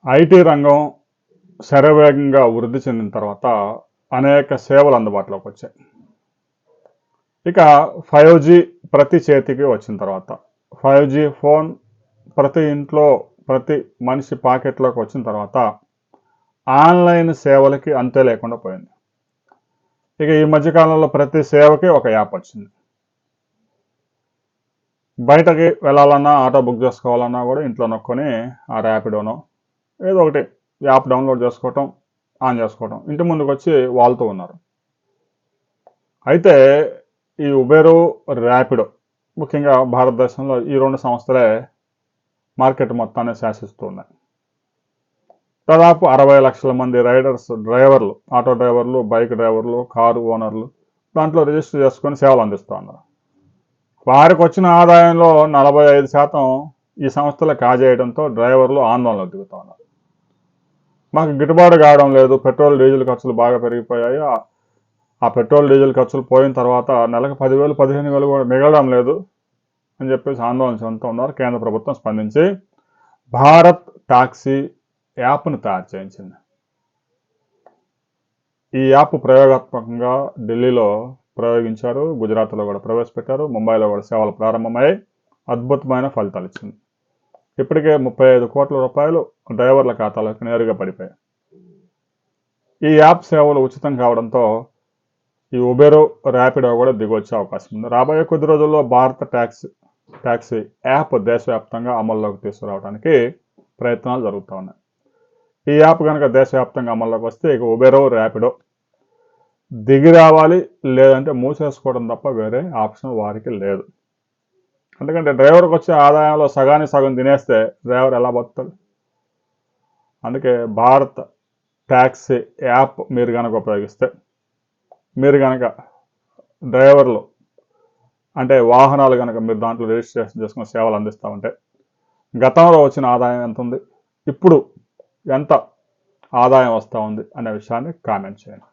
IT రంగం శరవేగంగా వృద్ధి చెందిన తర్వాత అనేక సేవలు అందుబాటులోకి వచ్చాయి. ఇక 5G ప్రతి చేతికి వచ్చిన తర్వాత 5G ఫోన్ ప్రతి ఇంట్లో ప్రతి మనిషి పాకెట్లోకి వచ్చిన తర్వాత ఆన్లైన్ సేవలకి అంతే లేకుండా పోయింది. ఇక ఈ మధ్యకాలంలో ప్రతి సేవకి ఒక యాప్ వచ్చింది. బయటకి వెళ్ళాలన్నా ఆటో బుక్ చేసుకోవాలన్నా కూడా ఇంట్లో నొక్కొని ఆ ర్యాపిడోనో ఏదో ఒకటి యాప్ డౌన్లోడ్ చేసుకోవటం, ఆన్ చేసుకోవటం, ఇంటి ముందుకు వచ్చి వాళ్తూ ఉన్నారు. అయితే ఈ ఉబెరు, ర్యాపిడో ముఖ్యంగా భారతదేశంలో ఈ రెండు సంస్థలే మార్కెట్ మొత్తాన్ని శాసిస్తూ ఉన్నాయి. దాదాపు 60 లక్షల మంది డ్రైవర్లు, ఆటో డ్రైవర్లు, బైక్ డ్రైవర్లు, కారు ఓనర్లు దాంట్లో రిజిస్టర్ చేసుకొని సేవలు అందిస్తూ ఉన్నారు. వారికి వచ్చిన ఆదాయంలో 45% ఈ సంస్థలు కాజేయడంతో డ్రైవర్లు ఆందోళనకు దిగుతూ ఉన్నారు. మాకు గిట్టుబాటు కావడం లేదు, పెట్రోల్ డీజిల్ ఖర్చులు బాగా పెరిగిపోయాయి, ఆ పెట్రోల్ డీజిల్ ఖర్చులు పోయిన తర్వాత నెలకు 10,000 15,000 కూడా మిగలడం లేదు అని చెప్పేసి ఆందోళన చెందుతూ ఉన్నారు. కేంద్ర ప్రభుత్వం స్పందించి భారత్ టాక్సీ యాప్ను తయారు చేయించింది. ఈ యాప్ ప్రయోగాత్మకంగా ఢిల్లీలో ప్రయోగించారు, గుజరాత్లో కూడా ప్రవేశపెట్టారు, ముంబైలో కూడా సేవలు ప్రారంభమయ్యాయి. అద్భుతమైన ఫలితాలు ఇచ్చింది. ఇప్పటికే 35 కోట్ల రూపాయలు డ్రైవర్ల ఖాతాలకు నేరుగా పడిపోయాయి. ఈ యాప్ సేవలు ఉచితం కావడంతో ఈ ఉబెరు, ర్యాపిడో కూడా దిగొచ్చే అవకాశం ఉంది. రాబోయే కొద్ది రోజుల్లో భారత టాక్సీ యాప్ దేశవ్యాప్తంగా అమల్లోకి తీసుకురావడానికి ప్రయత్నాలు జరుగుతూ ఉన్నాయి. ఈ యాప్ కనుక దేశవ్యాప్తంగా అమల్లోకి వస్తే ఇక ఉబెరు, ర్యాపిడో దిగి రావాలి, లేదంటే మూసేసుకోవడం తప్ప వేరే ఆప్షన్ వారికి లేదు. ఎందుకంటే డ్రైవర్కి వచ్చే ఆదాయంలో సగానికి సగం తినేస్తే డ్రైవర్ ఎలా బతుకుతాడు? అందుకే భారత్ టాక్సీ యాప్ మీరు కనుక ఉపయోగిస్తే, మీరు కనుక డ్రైవర్లు అంటే వాహనాలు కనుక మీరు దాంట్లో రిజిస్ట్రేషన్ చేసుకుని సేవలు అందిస్తూ ఉంటే గతంలో వచ్చిన ఆదాయం ఎంత ఉంది, ఇప్పుడు ఎంత ఆదాయం వస్తూ ఉంది అనే విషయాన్ని కామెంట్ చేయండి.